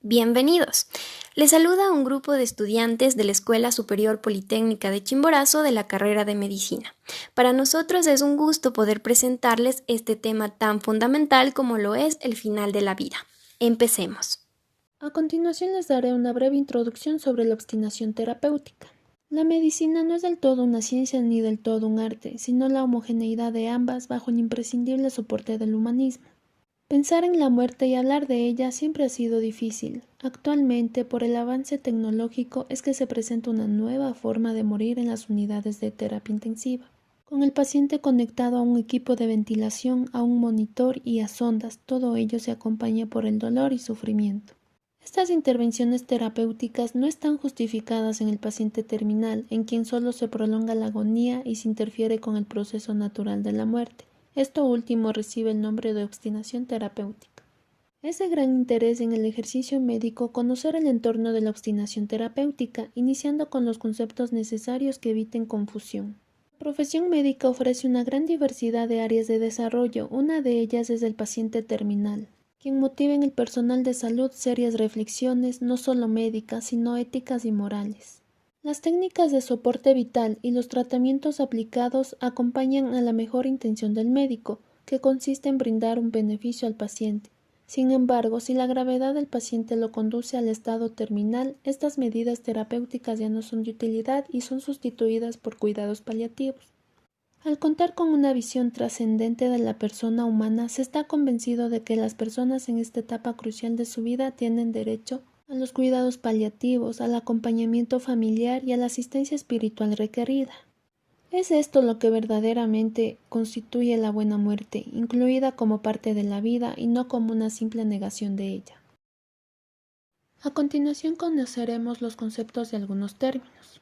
Bienvenidos. Les saluda un grupo de estudiantes de la Escuela Superior Politécnica de Chimborazo de la carrera de Medicina. Para nosotros es un gusto poder presentarles este tema tan fundamental como lo es el final de la vida. Empecemos. A continuación les daré una breve introducción sobre la obstinación terapéutica. La medicina no es del todo una ciencia ni del todo un arte, sino la homogeneidad de ambas bajo el imprescindible soporte del humanismo. Pensar en la muerte y hablar de ella siempre ha sido difícil. Actualmente, por el avance tecnológico, es que se presenta una nueva forma de morir en las unidades de terapia intensiva. Con el paciente conectado a un equipo de ventilación, a un monitor y a sondas, todo ello se acompaña por el dolor y sufrimiento. Estas intervenciones terapéuticas no están justificadas en el paciente terminal, en quien solo se prolonga la agonía y se interfiere con el proceso natural de la muerte. Esto último recibe el nombre de obstinación terapéutica. Es de gran interés en el ejercicio médico conocer el entorno de la obstinación terapéutica, iniciando con los conceptos necesarios que eviten confusión. La profesión médica ofrece una gran diversidad de áreas de desarrollo, una de ellas es el paciente terminal, quien motiva en el personal de salud serias reflexiones, no solo médicas, sino éticas y morales. Las técnicas de soporte vital y los tratamientos aplicados acompañan a la mejor intención del médico, que consiste en brindar un beneficio al paciente. Sin embargo, si la gravedad del paciente lo conduce al estado terminal, estas medidas terapéuticas ya no son de utilidad y son sustituidas por cuidados paliativos. Al contar con una visión trascendente de la persona humana, se está convencido de que las personas en esta etapa crucial de su vida tienen derecho a los cuidados paliativos, al acompañamiento familiar y a la asistencia espiritual requerida. Es esto lo que verdaderamente constituye la buena muerte, incluida como parte de la vida y no como una simple negación de ella. A continuación conoceremos los conceptos de algunos términos.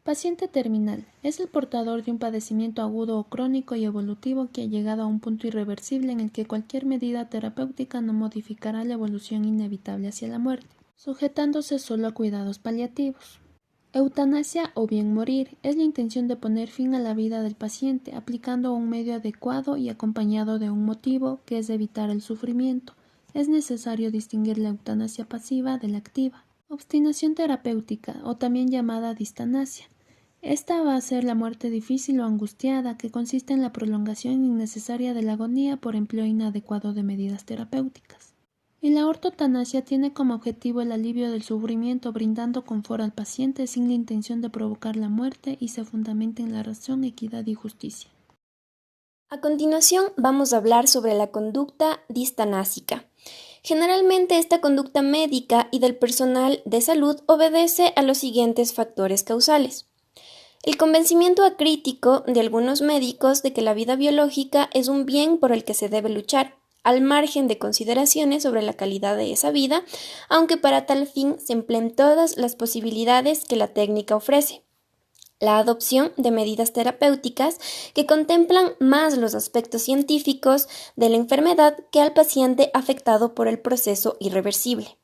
Paciente terminal es el portador de un padecimiento agudo o crónico y evolutivo que ha llegado a un punto irreversible en el que cualquier medida terapéutica no modificará la evolución inevitable hacia la muerte, sujetándose solo a cuidados paliativos. Eutanasia o bien morir es la intención de poner fin a la vida del paciente aplicando un medio adecuado y acompañado de un motivo que es evitar el sufrimiento. Es necesario distinguir la eutanasia pasiva de la activa. Obstinación terapéutica o también llamada distanasia. Esta va a ser la muerte difícil o angustiada que consiste en la prolongación innecesaria de la agonía por empleo inadecuado de medidas terapéuticas. Y la ortotanasia tiene como objetivo el alivio del sufrimiento brindando confort al paciente sin la intención de provocar la muerte y se fundamenta en la razón, equidad y justicia. A continuación vamos a hablar sobre la conducta distanásica. Generalmente esta conducta médica y del personal de salud obedece a los siguientes factores causales. El convencimiento acrítico de algunos médicos de que la vida biológica es un bien por el que se debe luchar, al margen de consideraciones sobre la calidad de esa vida, aunque para tal fin se empleen todas las posibilidades que la técnica ofrece. La adopción de medidas terapéuticas que contemplan más los aspectos científicos de la enfermedad que al paciente afectado por el proceso irreversible.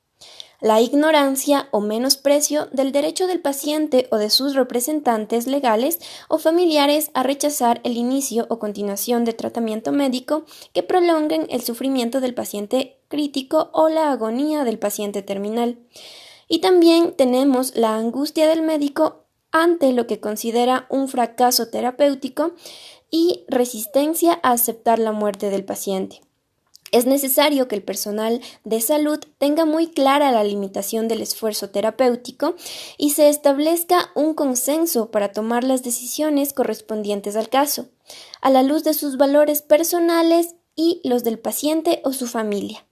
La ignorancia o menosprecio del derecho del paciente o de sus representantes legales o familiares a rechazar el inicio o continuación de tratamiento médico que prolonguen el sufrimiento del paciente crítico o la agonía del paciente terminal. Y también tenemos la angustia del médico ante lo que considera un fracaso terapéutico y resistencia a aceptar la muerte del paciente. Es necesario que el personal de salud tenga muy clara la limitación del esfuerzo terapéutico y se establezca un consenso para tomar las decisiones correspondientes al caso, a la luz de sus valores personales y los del paciente o su familia.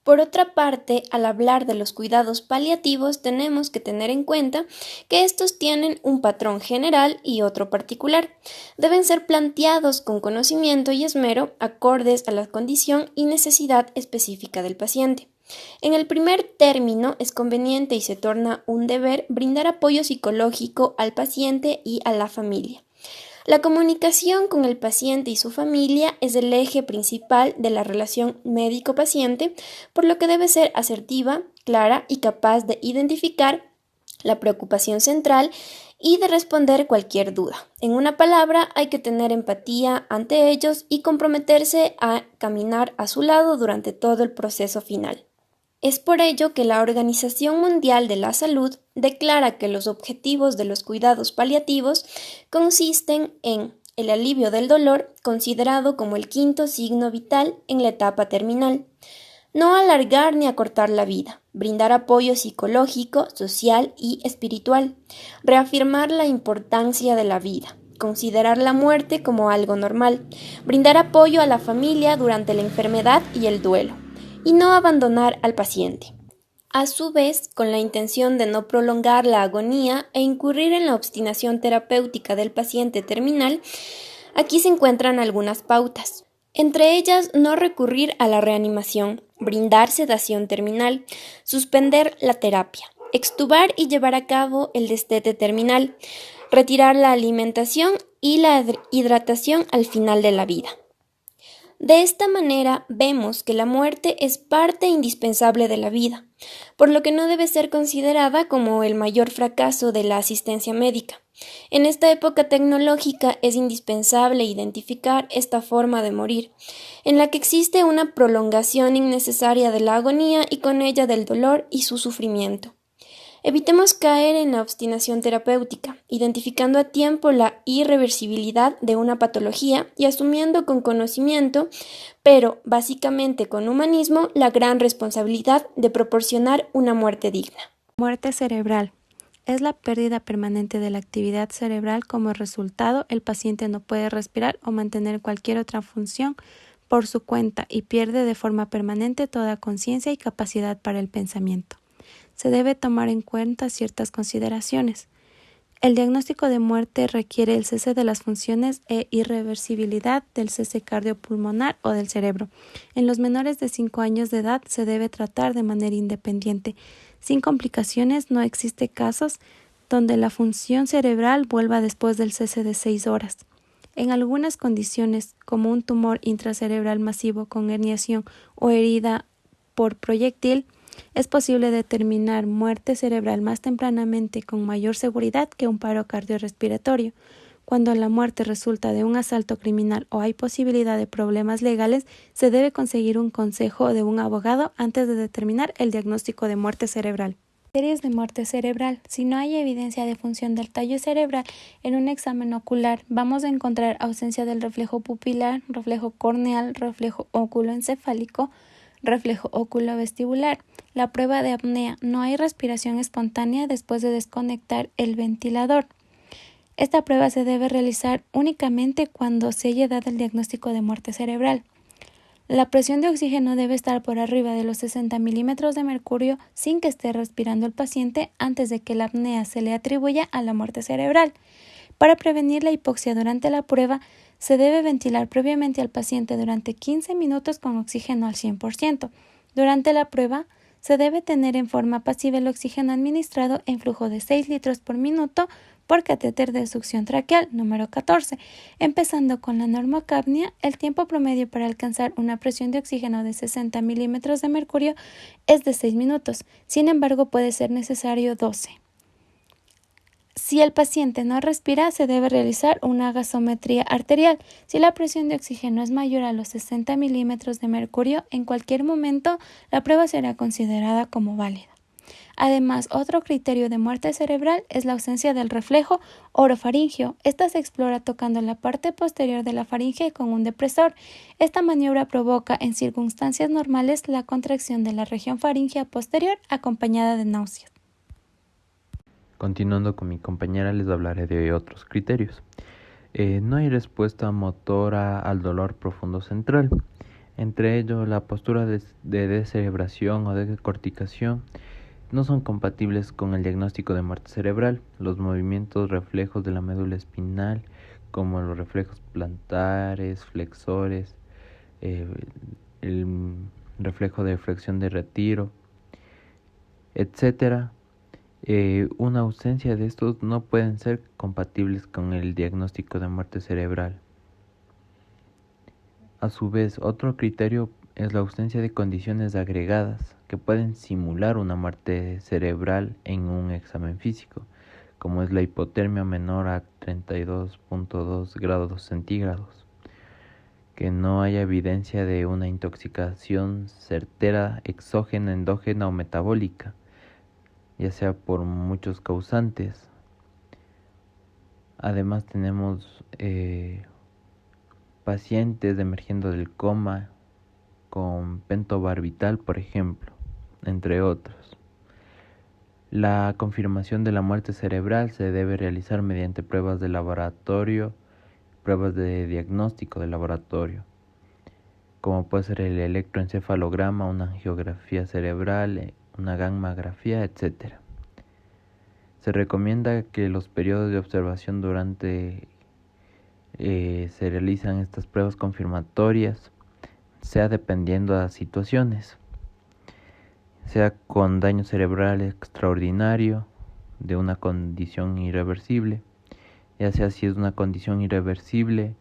Por otra parte, al hablar de los cuidados paliativos, tenemos que tener en cuenta que estos tienen un patrón general y otro particular. Deben ser planteados con conocimiento y esmero, acordes a la condición y necesidad específica del paciente. En el primer término, es conveniente y se torna un deber brindar apoyo psicológico al paciente y a la familia. La comunicación con el paciente y su familia es el eje principal de la relación médico-paciente, por lo que debe ser asertiva, clara y capaz de identificar la preocupación central y de responder cualquier duda. En una palabra, hay que tener empatía ante ellos y comprometerse a caminar a su lado durante todo el proceso final. Es por ello que la Organización Mundial de la Salud declara que los objetivos de los cuidados paliativos consisten en el alivio del dolor, considerado como el quinto signo vital en la etapa terminal, no alargar ni acortar la vida, brindar apoyo psicológico, social y espiritual, reafirmar la importancia de la vida, considerar la muerte como algo normal, brindar apoyo a la familia durante la enfermedad y el duelo, y no abandonar al paciente. A su vez, con la intención de no prolongar la agonía e incurrir en la obstinación terapéutica del paciente terminal, aquí se encuentran algunas pautas. Entre ellas, no recurrir a la reanimación, brindar sedación terminal, suspender la terapia, extubar y llevar a cabo el destete terminal, retirar la alimentación y la hidratación al final de la vida. De esta manera vemos que la muerte es parte indispensable de la vida, por lo que no debe ser considerada como el mayor fracaso de la asistencia médica. En esta época tecnológica es indispensable identificar esta forma de morir, en la que existe una prolongación innecesaria de la agonía y con ella del dolor y su sufrimiento. Evitemos caer en la obstinación terapéutica, identificando a tiempo la irreversibilidad de una patología y asumiendo con conocimiento, pero básicamente con humanismo, la gran responsabilidad de proporcionar una muerte digna. Muerte cerebral. Es la pérdida permanente de la actividad cerebral. Como resultado, el paciente no puede respirar o mantener cualquier otra función por su cuenta y pierde de forma permanente toda conciencia y capacidad para el pensamiento. Se debe tomar en cuenta ciertas consideraciones. El diagnóstico de muerte requiere el cese de las funciones e irreversibilidad del cese cardiopulmonar o del cerebro. En los menores de 5 años de edad se debe tratar de manera independiente. Sin complicaciones, no existe casos donde la función cerebral vuelva después del cese de 6 horas. En algunas condiciones, como un tumor intracerebral masivo con herniación o herida por proyectil, es posible determinar muerte cerebral más tempranamente con mayor seguridad que un paro cardiorrespiratorio. Cuando la muerte resulta de un asalto criminal o hay posibilidad de problemas legales, se debe conseguir un consejo de un abogado antes de determinar el diagnóstico de muerte cerebral. Criterios de muerte cerebral. Si no hay evidencia de función del tallo cerebral en un examen ocular, vamos a encontrar ausencia del reflejo pupilar, reflejo corneal, reflejo oculoencefálico, reflejo oculovestibular. La prueba de apnea. No hay respiración espontánea después de desconectar el ventilador. Esta prueba se debe realizar únicamente cuando se haya dado el diagnóstico de muerte cerebral. La presión de oxígeno debe estar por arriba de los 60 milímetros de mercurio sin que esté respirando el paciente antes de que la apnea se le atribuya a la muerte cerebral. Para prevenir la hipoxia durante la prueba, se debe ventilar previamente al paciente durante 15 minutos con oxígeno al 100%. Durante la prueba, se debe tener en forma pasiva el oxígeno administrado en flujo de 6 litros por minuto por catéter de succión traqueal número 14. Empezando con la normocapnia, el tiempo promedio para alcanzar una presión de oxígeno de 60 milímetros de mercurio es de 6 minutos. Sin embargo, puede ser necesario 12. Si el paciente no respira, se debe realizar una gasometría arterial. Si la presión de oxígeno es mayor a los 60 milímetros de mercurio, en cualquier momento la prueba será considerada como válida. Además, otro criterio de muerte cerebral es la ausencia del reflejo orofaringeo. Esta se explora tocando la parte posterior de la faringe con un depresor. Esta maniobra provoca, en circunstancias normales, la contracción de la región faríngea posterior acompañada de náuseas. Continuando con mi compañera, les hablaré de otros criterios. No hay respuesta motora al dolor profundo central. Entre ellos, la postura de descerebración o decorticación no son compatibles con el diagnóstico de muerte cerebral. Los movimientos reflejos de la médula espinal, como los reflejos plantares, flexores, el reflejo de flexión de retiro, etc., una ausencia de estos no pueden ser compatibles con el diagnóstico de muerte cerebral. A su vez, otro criterio es la ausencia de condiciones agregadas que pueden simular una muerte cerebral en un examen físico, como es la hipotermia menor a 32.2 grados centígrados, que no haya evidencia de una intoxicación certera, exógena, endógena o metabólica, ya sea por muchos causantes. Además tenemos pacientes emergiendo del coma con pentobarbital, por ejemplo, entre otros. La confirmación de la muerte cerebral se debe realizar mediante pruebas de laboratorio, pruebas de diagnóstico de laboratorio, como puede ser el electroencefalograma, una angiografía cerebral, una gammagrafía, etc. Se recomienda que los periodos de observación durante se realizan estas pruebas confirmatorias, sea dependiendo de las situaciones, sea con daño cerebral extraordinario de una condición irreversible, ya sea si es una condición irreversible,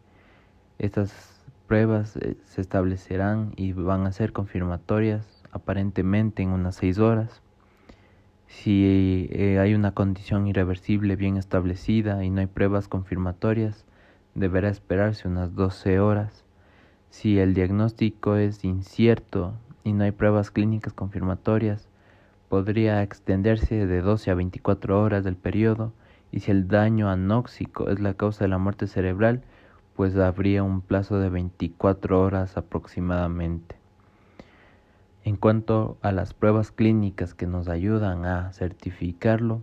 estas pruebas se establecerán y van a ser confirmatorias aparentemente en unas 6 horas. Si hay una condición irreversible bien establecida y no hay pruebas confirmatorias, deberá esperarse unas 12 horas. Si el diagnóstico es incierto y no hay pruebas clínicas confirmatorias, podría extenderse de 12 a 24 horas del periodo, y si el daño anóxico es la causa de la muerte cerebral, pues habría un plazo de 24 horas aproximadamente. En cuanto a las pruebas clínicas que nos ayudan a certificarlo,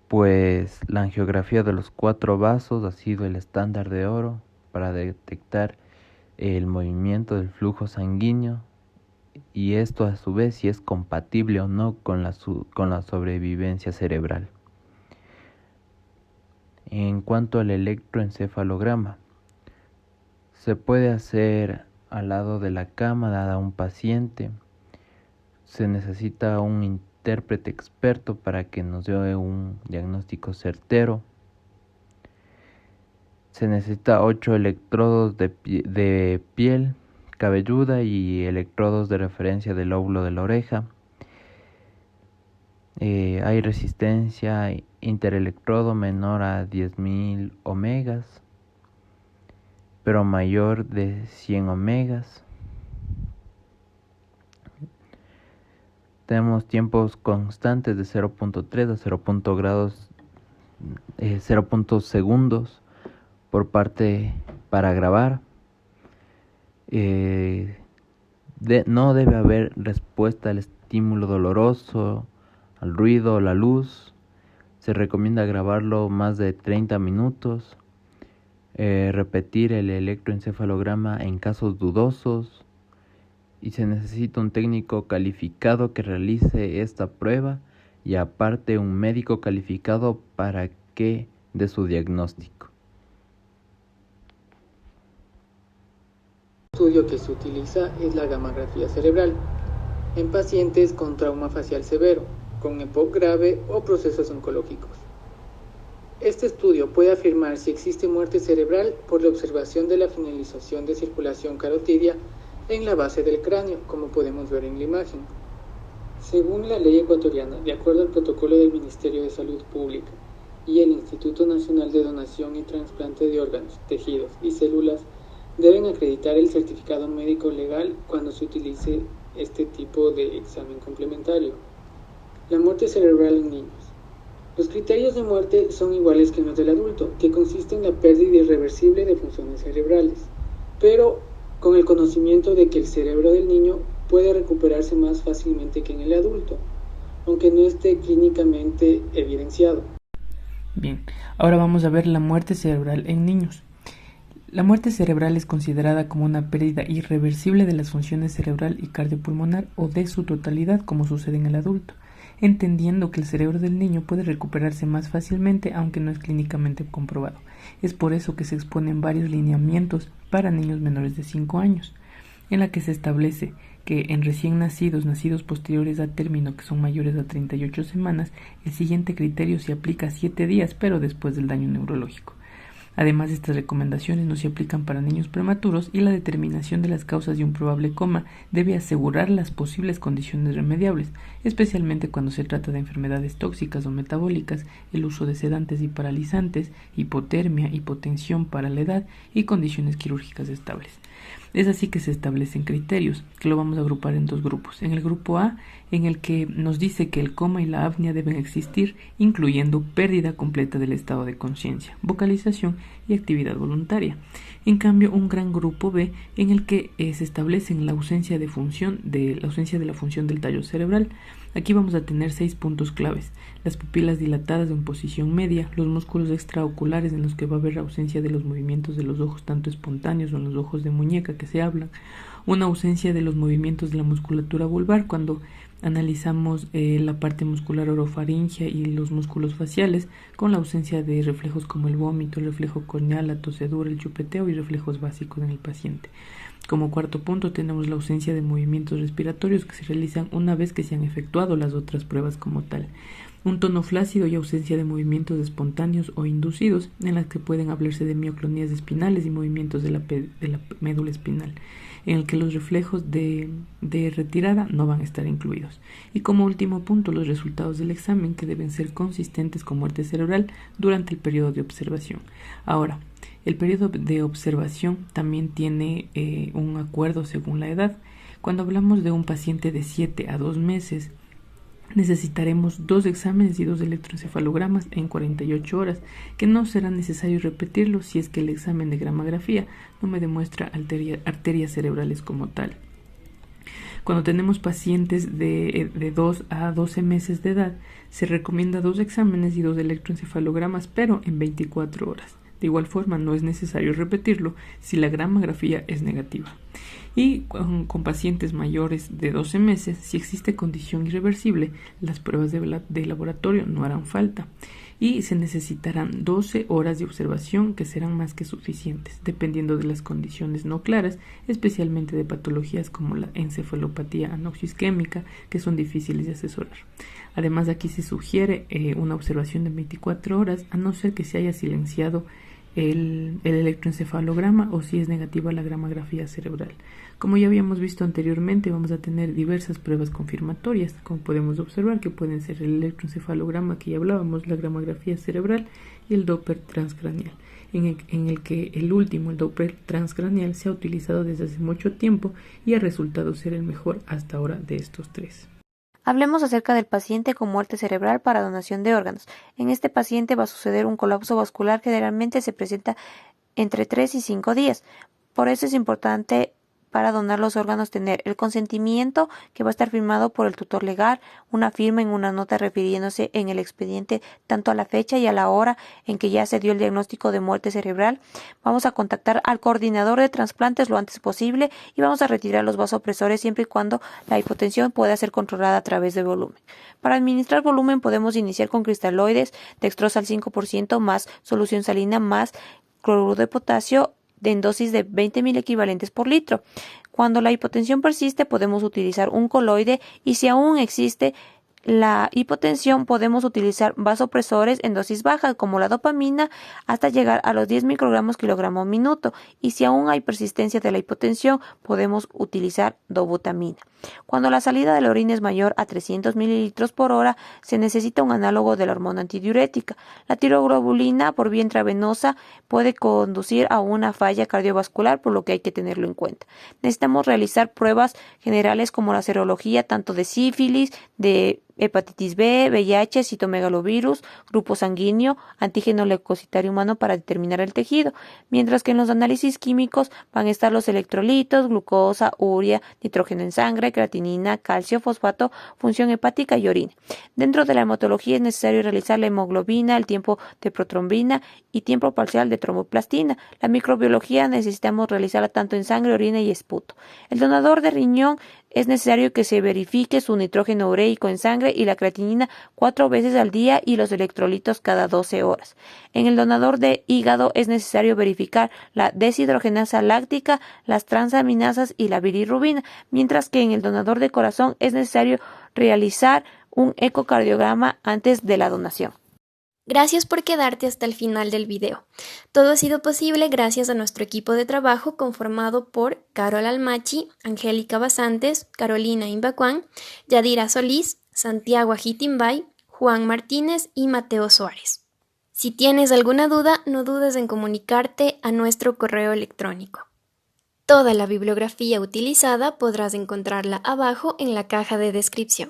pues la angiografía de los 4 vasos ha sido el estándar de oro para detectar el movimiento del flujo sanguíneo, y esto a su vez si es compatible o no con la sobrevivencia cerebral. En cuanto al electroencefalograma, se puede hacer al lado de la cama dada un paciente. Se necesita un intérprete experto para que nos dé un diagnóstico certero. Se necesita 8 electrodos de piel cabelluda y electrodos de referencia del lóbulo de la oreja. Hay resistencia interelectrodo menor a 10.000 omegas, pero mayor de 100 omegas. Tenemos tiempos constantes de 0.3 a 0.0 segundos por parte para grabar. No debe haber respuesta al estímulo doloroso, al ruido o la luz. Se recomienda grabarlo más de 30 minutos. Repetir el electroencefalograma en casos dudosos. Y se necesita un técnico calificado que realice esta prueba, y aparte un médico calificado para que dé su diagnóstico. El estudio que se utiliza es la gammagrafía cerebral en pacientes con trauma facial severo, con EPOC grave o procesos oncológicos. Este estudio puede afirmar si existe muerte cerebral por la observación de la finalización de circulación carotidia en la base del cráneo, como podemos ver en la imagen. Según la ley ecuatoriana, de acuerdo al protocolo del Ministerio de Salud Pública y el Instituto Nacional de Donación y Trasplante de Órganos, Tejidos y Células, deben acreditar el certificado médico legal cuando se utilice este tipo de examen complementario. La muerte cerebral en niños. Los criterios de muerte son iguales que los del adulto, que consiste en la pérdida irreversible de funciones cerebrales, pero con el conocimiento de que el cerebro del niño puede recuperarse más fácilmente que en el adulto, aunque no esté clínicamente evidenciado. Bien, ahora vamos a ver la muerte cerebral en niños. La muerte cerebral es considerada como una pérdida irreversible de las funciones cerebral y cardiopulmonar o de su totalidad, como sucede en el adulto, entendiendo que el cerebro del niño puede recuperarse más fácilmente aunque no es clínicamente comprobado. Es por eso que se exponen varios lineamientos para niños menores de 5 años, en la que se establece que en recién nacidos posteriores a término que son mayores a 38 semanas, el siguiente criterio se aplica a 7 días, pero después del daño neurológico. Además, estas recomendaciones no se aplican para niños prematuros y la determinación de las causas de un probable coma debe asegurar las posibles condiciones remediables, especialmente cuando se trata de enfermedades tóxicas o metabólicas, el uso de sedantes y paralizantes, hipotermia, hipotensión para la edad y condiciones quirúrgicas estables. Es así que se establecen criterios, que lo vamos a agrupar en dos grupos. En el grupo A, en el que nos dice que el coma y la apnea deben existir, incluyendo pérdida completa del estado de conciencia, vocalización y actividad voluntaria. En cambio, un gran grupo B, en el que se establecen la ausencia de la función del tallo cerebral. Aquí vamos a tener 6 puntos claves: las pupilas dilatadas en posición media, los músculos extraoculares en los que va a haber ausencia de los movimientos de los ojos tanto espontáneos o en los ojos de muñeca que se hablan, una ausencia de los movimientos de la musculatura vulvar cuando analizamos la parte muscular orofaringea y los músculos faciales, con la ausencia de reflejos como el vómito, el reflejo corneal, la tosedura, el chupeteo y reflejos básicos en el paciente. Como cuarto punto tenemos la ausencia de movimientos respiratorios que se realizan una vez que se han efectuado las otras pruebas como tal. Un tono flácido y ausencia de movimientos espontáneos o inducidos, en las que pueden hablarse de mioclonías espinales y movimientos de la médula espinal, en el que los reflejos de retirada no van a estar incluidos. Y como último punto, los resultados del examen, que deben ser consistentes con muerte cerebral durante el periodo de observación. Ahora, el periodo de observación también tiene un acuerdo según la edad. Cuando hablamos de un paciente de 7 a 2 meses, necesitaremos 2 exámenes y 2 electroencefalogramas en 48 horas, que no será necesario repetirlo si es que el examen de gramografía no me demuestra arterias cerebrales como tal. Cuando tenemos pacientes de 2 a 12 meses de edad, se recomienda 2 exámenes y 2 electroencefalogramas, pero en 24 horas. De igual forma, no es necesario repetirlo si la gramografía es negativa. Y con pacientes mayores de 12 meses, si existe condición irreversible, las pruebas de laboratorio no harán falta y se necesitarán 12 horas de observación, que serán más que suficientes, dependiendo de las condiciones no claras, especialmente de patologías como la encefalopatía anoxioisquémica, que son difíciles de asesorar. Además, aquí se sugiere una observación de 24 horas, a no ser que se haya silenciado el electroencefalograma o si es negativa la gramografía cerebral. Como ya habíamos visto anteriormente, vamos a tener diversas pruebas confirmatorias, como podemos observar, que pueden ser el electroencefalograma que ya hablábamos, la gramografía cerebral y el Doppler transcraneal, en el que el último, el Doppler transcraneal, se ha utilizado desde hace mucho tiempo y ha resultado ser el mejor hasta ahora de estos 3. Hablemos acerca del paciente con muerte cerebral para donación de órganos. En este paciente va a suceder un colapso vascular que generalmente se presenta entre 3 y 5 días. Por eso es importante para donar los órganos tener el consentimiento, que va a estar firmado por el tutor legal, una firma en una nota refiriéndose en el expediente tanto a la fecha y a la hora en que ya se dio el diagnóstico de muerte cerebral. Vamos a contactar al coordinador de trasplantes lo antes posible y vamos a retirar los vasopresores siempre y cuando la hipotensión pueda ser controlada a través de volumen. Para administrar volumen podemos iniciar con cristaloides, dextrosa al 5% más solución salina más cloruro de potasio en dosis de 20.000 equivalentes por litro. Cuando la hipotensión persiste, podemos utilizar un coloide y si aún existe la hipotensión, podemos utilizar vasopresores en dosis bajas como la dopamina hasta llegar a los 10 microgramos kilogramo minuto y si aún hay persistencia de la hipotensión, podemos utilizar dobutamina. Cuando la salida de la orina es mayor a 300 mililitros por hora, se necesita un análogo de la hormona antidiurética. La tiroglobulina por vía intravenosa puede conducir a una falla cardiovascular, por lo que hay que tenerlo en cuenta. Necesitamos realizar pruebas generales como la serología tanto de sífilis, de hepatitis B, VIH, citomegalovirus, grupo sanguíneo, antígeno leucocitario humano para determinar el tejido, mientras que en los análisis químicos van a estar los electrolitos, glucosa, urea, nitrógeno en sangre, creatinina, calcio, fosfato, función hepática y orina. Dentro de la hematología es necesario realizar la hemoglobina, el tiempo de protrombina y tiempo parcial de tromboplastina. La microbiología necesitamos realizarla tanto en sangre, orina y esputo. El donador de riñón es necesario que se verifique su nitrógeno ureico en sangre y la creatinina 4 veces al día y los electrolitos cada 12 horas. En el donador de hígado es necesario verificar la deshidrogenasa láctica, las transaminasas y la bilirrubina, mientras que en el donador de corazón es necesario realizar un ecocardiograma antes de la donación. Gracias por quedarte hasta el final del video. Todo ha sido posible gracias a nuestro equipo de trabajo conformado por Carol Almachi, Angélica Basantes, Carolina Imbacuán, Yadira Solís, Santiago Ajitimbay, Juan Martínez y Mateo Suárez. Si tienes alguna duda, no dudes en comunicarte a nuestro correo electrónico. Toda la bibliografía utilizada podrás encontrarla abajo en la caja de descripción.